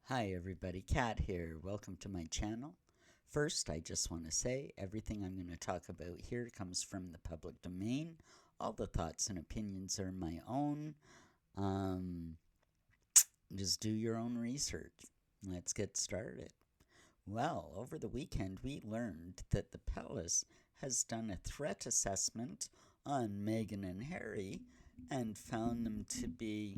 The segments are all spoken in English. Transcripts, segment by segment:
Hi everybody, Kat here. Welcome to my channel. First, I just want to say everything I'm going to talk about here comes from the public domain. All the thoughts and opinions are my own. Um, just do your own research. Let's get started. Well, over the weekend we learned that the palace has done a threat assessment on Meghan and Harry and found them to be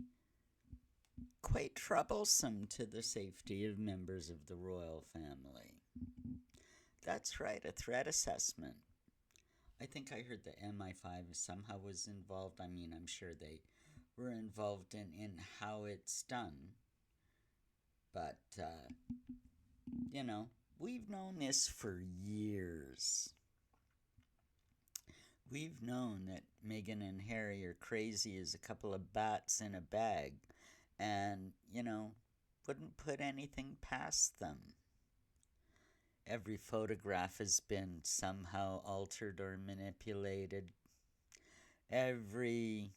quite troublesome to the safety of members of the royal family. That's right, a threat assessment. I think I heard the MI5 somehow was involved. I mean, I'm sure they were involved in how it's done. But, you know, we've known this for years. We've known that Meghan and Harry are crazy as a couple of bats in a bag and, wouldn't put anything past them. Every photograph has been somehow altered or manipulated. Every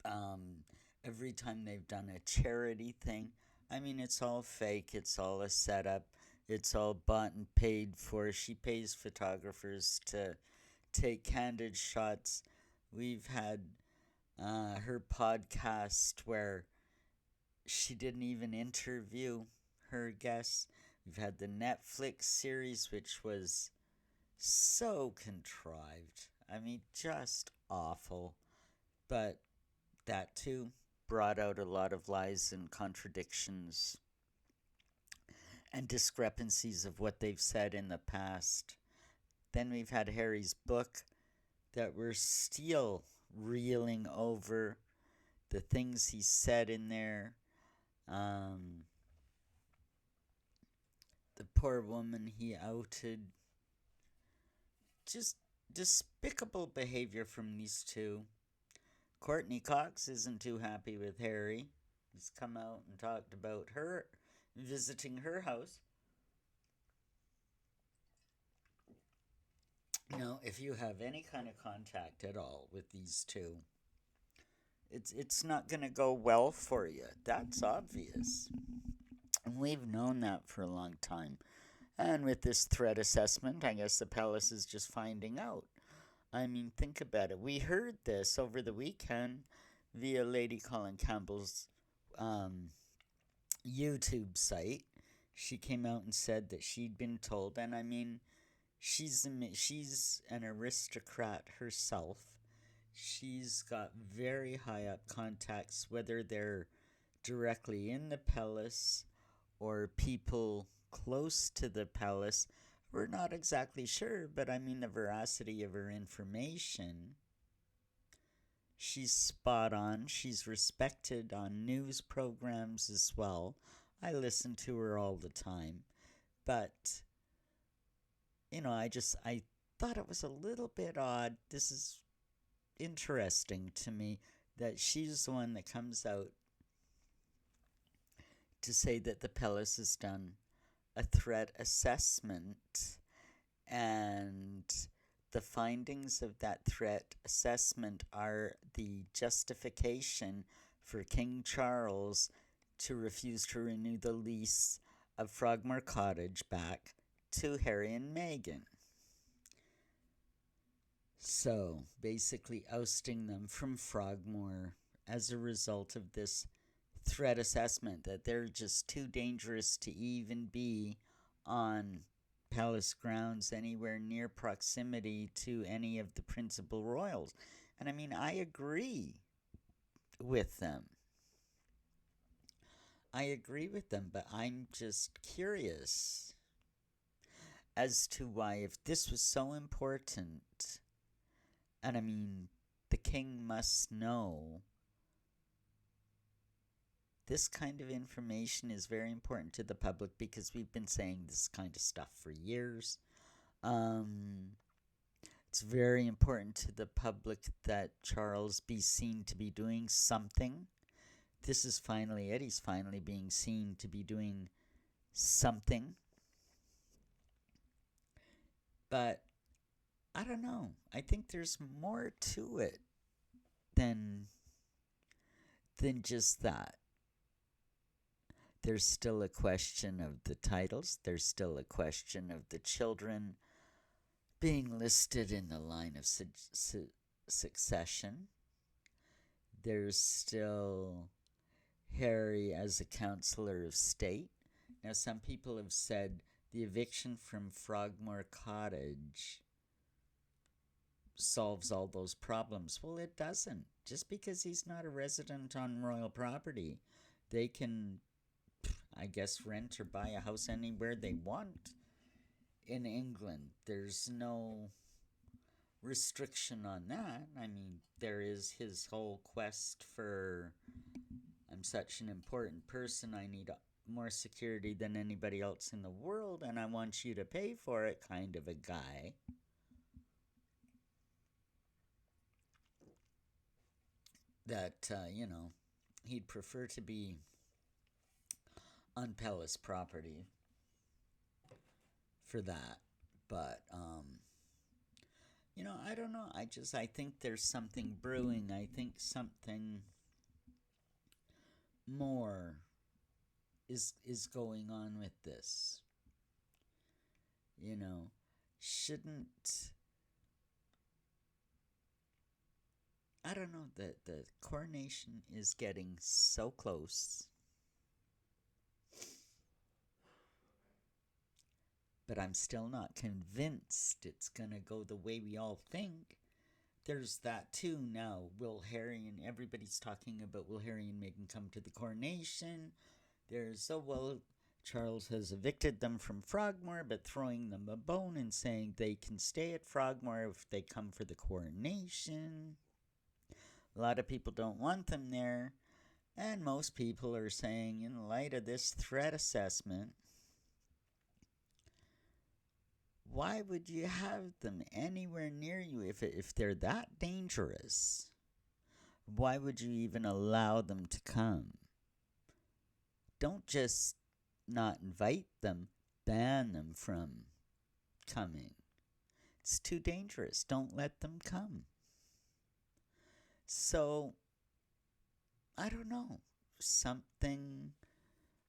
um, every time they've done a charity thing, I mean, it's all fake. It's all a setup. It's all bought and paid for. She pays photographers to take candid shots. We've had her podcast where she didn't even interview her guests. We've had the Netflix series, which was so contrived. I mean, just awful. But that too brought out a lot of lies and contradictions and discrepancies of what they've said in the past. Then we've had Harry's book that we're still reeling over the things he said in there. The poor woman he outed. Just despicable behavior from these two. Courtney Cox isn't too happy with Harry. He's come out and talked about her visiting her house. If you have any kind of contact at all with these two, it's not going to go well for you. That's obvious. And we've known that for a long time. And with this threat assessment, I guess the palace is just finding out. I mean, think about it. We heard this over the weekend via Lady Colin Campbell's YouTube site. She came out and said that she'd been told, and I mean, she's an aristocrat herself. She's got very high up contacts, whether they're directly in the palace or people close to the palace. We're not exactly sure, but I mean, the veracity of her information. She's spot on. She's respected on news programs as well. I listen to her all the time. But, I thought it was a little bit odd. This is interesting to me that she's the one that comes out to say that the palace has done a threat assessment, and the findings of that threat assessment are the justification for King Charles to refuse to renew the lease of Frogmore Cottage back to Harry and Meghan. So, basically ousting them from Frogmore as a result of this threat assessment, that they're just too dangerous to even be on palace grounds anywhere near proximity to any of the principal royals. And I mean, I agree with them. But I'm just curious as to why, if this was so important, and I mean, the king must know. This kind of information is very important to the public because we've been saying this kind of stuff for years. It's very important to the public that Charles be seen to be doing something. This is finally it. He's finally being seen to be doing something. But I don't know. I think there's more to it than than just that. There's still a question of the titles. There's still a question of the children being listed in the line of succession. There's still Harry as a counselor of state. Now, some people have said the eviction from Frogmore Cottage solves all those problems. Well, it doesn't. Just because he's not a resident on royal property, they can, I guess, rent or buy a house anywhere they want in England. There's no restriction on that. I mean, there is his whole quest for, I'm such an important person, I need more security than anybody else in the world, and I want you to pay for it kind of a guy. That, he'd prefer to be on Palace property for that. But, I don't know. I think there's something brewing. I think something more is going on with this. Shouldn't, I don't know, the coronation is getting so close. But I'm still not convinced it's going to go the way we all think. There's that too now. Will Harry and everybody's talking about will Harry and Meghan come to the coronation? There's, Charles has evicted them from Frogmore, but throwing them a bone and saying they can stay at Frogmore if they come for the coronation. A lot of people don't want them there. And most people are saying, in light of this threat assessment, why would you have them anywhere near you if they're that dangerous? Why would you even allow them to come? Don't just not invite them, ban them from coming. It's too dangerous. Don't let them come. So, I don't know.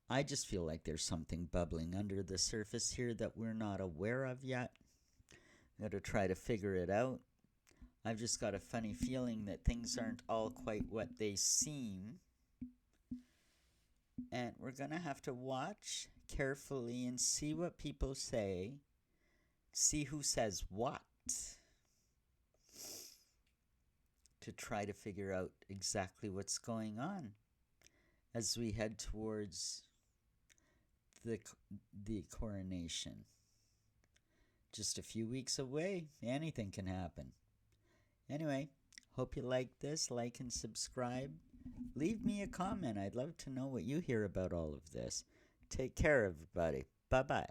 I just feel like there's something bubbling under the surface here that we're not aware of yet. Got to try to figure it out. I've just got a funny feeling that things aren't all quite what they seem. And we're going to have to watch carefully and see what people say. See who says what. To try to figure out exactly what's going on as we head towards the coronation. Just a few weeks away. Anything can happen. Anyway, hope you like this. Like and subscribe. Leave me a comment. I'd love to know what you hear about all of this. Take care, everybody. Bye-bye.